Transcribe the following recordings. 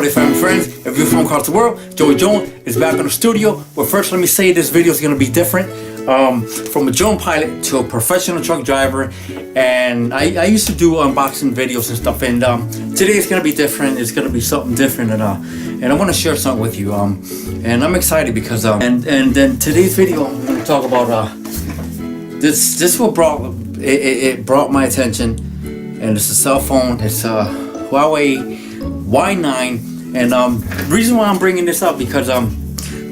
Howdy family friends, review phone across the world. Joey Jones is back in the studio. But first let me say this video is going to be different. From a drone pilot to a professional truck driver. And I used to do unboxing videos and stuff, and today it's going to be different. It's going to be something different, and I want to share something with you. And I'm excited because and then today's video I'm going to talk about this what brought my attention, and it's a cell phone. It's a Huawei Y9, and the reason why I'm bringing this up because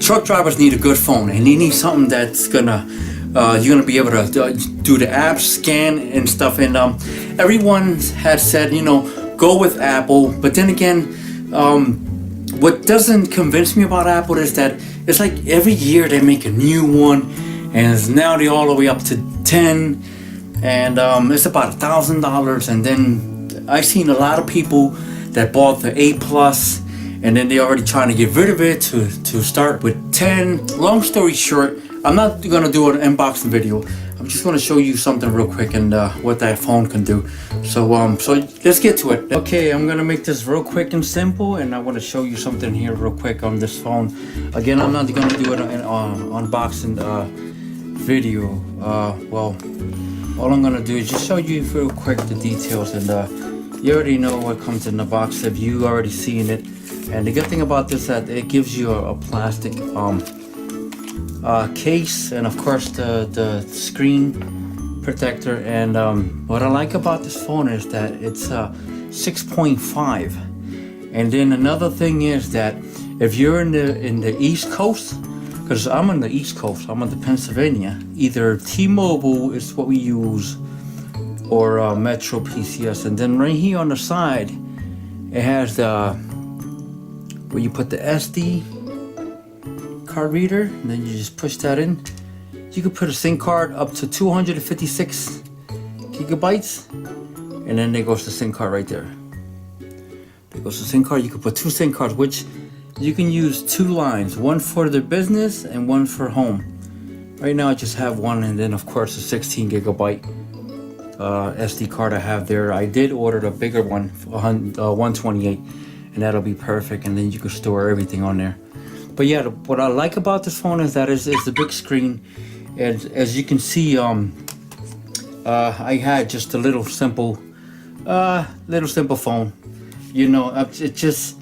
truck drivers need a good phone, and they need something that's gonna you're gonna be able to do the apps, scan and stuff. And everyone has said, you know, go with Apple, but then again, what doesn't convince me about Apple is that it's like every year they make a new one, and now they're all the way up to 10, and it's about $1,000. And then I've seen a lot of people that bought the 8 Plus, and then they're already trying to get rid of it to start with 10. Long story short, I'm not gonna do an unboxing video. I'm just gonna show you something real quick and what that phone can do. So let's get to it. Okay, I'm gonna make this real quick and simple, and I want to show you something here real quick on this phone. Again, I'm not gonna do an unboxing video. Well, all I'm gonna do is just show you real quick the details, and you already know what comes in the box if you already seen it. And the good thing about this is that it gives you a plastic case, and of course the screen protector. And what I like about this phone is that it's 6.5. And then another thing is that if you're in the East Coast, because I'm on the East Coast, I'm on the Pennsylvania, either T-Mobile is what we use, or Metro PCS. And then right here on the side, it has the where you put the SD card reader, and then you just push that in. You could put a SIM card up to 256 gigabytes, and then there goes the SIM card right there. There goes the SIM card. You could put 2 SIM cards, which you can use 2 lines, one for the business and one for home. Right now I just have one, and then of course a 16 gigabyte SD card I have there. I did order the bigger one, 128, and that'll be perfect, and then you can store everything on there. But yeah, what I like about this phone is that it's the big screen. And as you can see, I had just a little simple phone. You know, it's just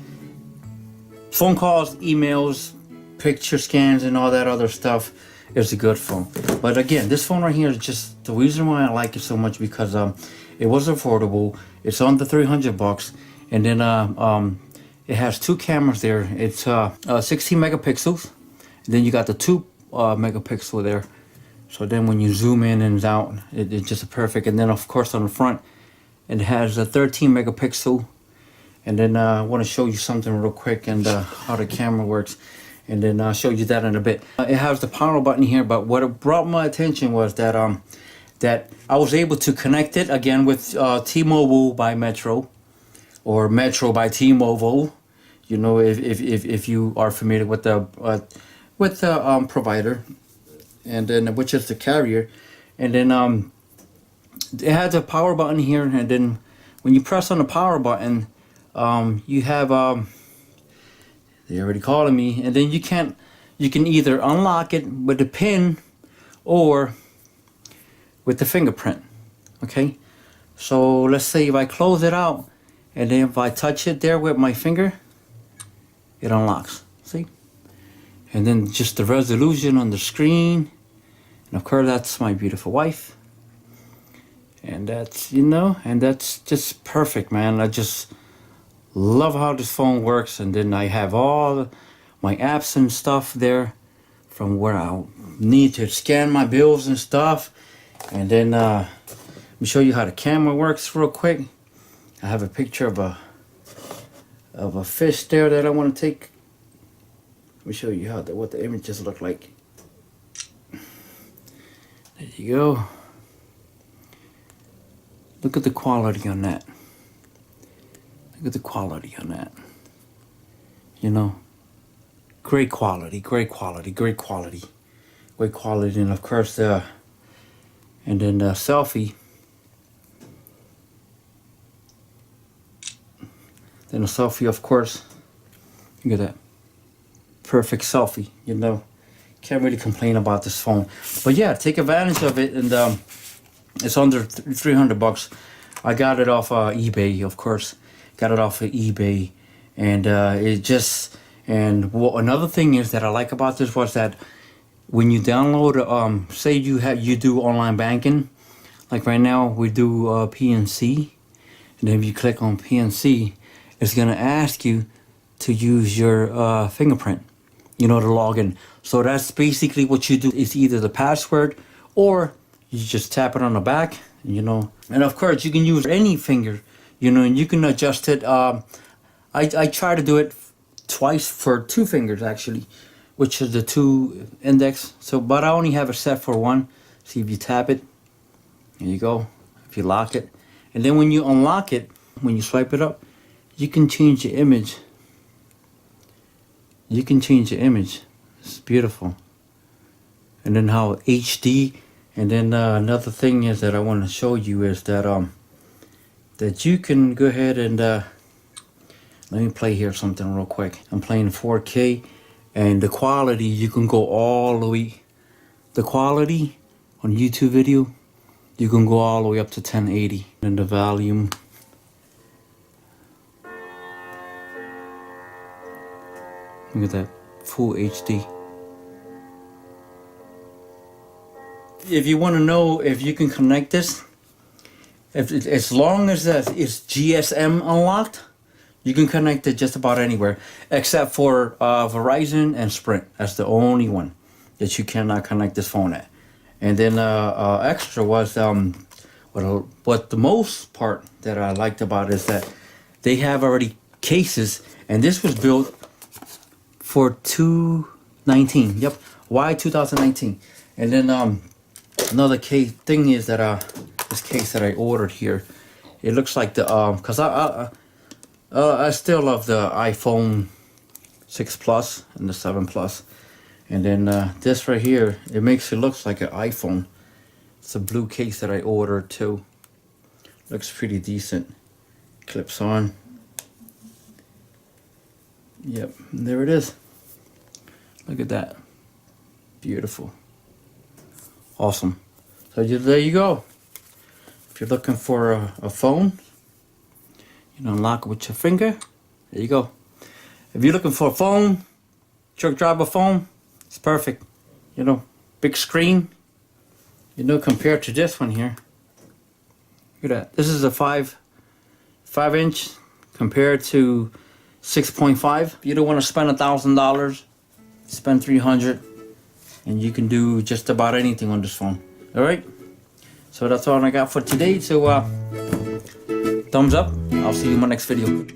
phone calls, emails, picture scans, and all that other stuff. It's a good phone. But again, this phone right here is just the reason why I like it so much, because it was affordable. It's under $300, and then it has 2 cameras there. It's 16 megapixels, and then you got the 2 megapixel there. So then when you zoom in and out, it's just perfect. And then of course on the front, it has a 13 megapixel. And then I want to show you something real quick, and how the camera works, and then I'll show you that in a bit. It has the power button here, but what brought my attention was that that I was able to connect it again with T-Mobile by Metro, or Metro by T-Mobile. You know, if you are familiar with the provider, and then which is the carrier. And then it has a power button here, and then when you press on the power button, you have they're already calling me, and then you can either unlock it with the pin or with the fingerprint. Okay, so let's say if I close it out, and then if I touch it there with my finger, it unlocks. See? And then just the resolution on the screen, and of course that's my beautiful wife. And that's, you know, and that's just perfect, man. I just love how this phone works. And then I have all my apps and stuff there from where I need to scan my bills and stuff. And then let me show you how the camera works real quick. I have a picture of a fish there that I want to take. Let me show you how what the images look like. There you go. Look at the quality on that. Look at the quality on that. You know, great quality, great quality, great quality, great quality. And of course and then the selfie. Then a selfie, of course, Look at that. Perfect selfie, you know. Can't really complain about this phone. But yeah, take advantage of it, and it's under 300 bucks. I got it off eBay, of course. Got it off of eBay, and it just, and another thing is that I like about this was that when you download, say you do online banking, like right now we do PNC, and then if you click on PNC, it's gonna ask you to use your fingerprint, you know, to log in. So that's basically what you do. It's either the password or you just tap it on the back, you know. And of course you can use any finger, you know, and you can adjust it. I try to do it twice for 2 fingers actually, which is the 2 index. So, but I only have it set for 1. See, if you tap it, there you go. If you lock it, and then when you unlock it, when you swipe it up, you can change the image. You can change the image. It's beautiful. And then how HD. And then another thing is that I want to show you is that that you can go ahead and let me play here something real quick. I'm playing 4K, and the quality, you can go all the way. The quality on YouTube video, you can go all the way up to 1080. And the volume, look at that, full HD. If you want to know if you can connect this, as long as that is GSM unlocked, you can connect it just about anywhere, except for Verizon and Sprint. That's the only one that you cannot connect this phone at. And then extra was what the most part that I liked about it is that they have already cases, and this was built for 2019. Yep, why 2019? And then another case thing is that this case that I ordered here, it looks like the because I still love the iPhone 6 Plus and the 7 Plus, and then this right here, it makes it look like an iPhone. It's a blue case that I ordered too. Looks pretty decent. Clips on. Yep, there it is. Look at that. Beautiful. Awesome. So there you go. If you're looking for a phone, you know, unlock it with your finger. There you go. If you're looking for a phone, truck driver phone, it's perfect. You know, big screen. You know, compared to this one here. Look at that. This is a 5-inch compared to 6.5. You don't want to spend $1,000. Spend $300. And you can do just about anything on this phone. All right. So that's all I got for today. So thumbs up. I'll see you in my next video.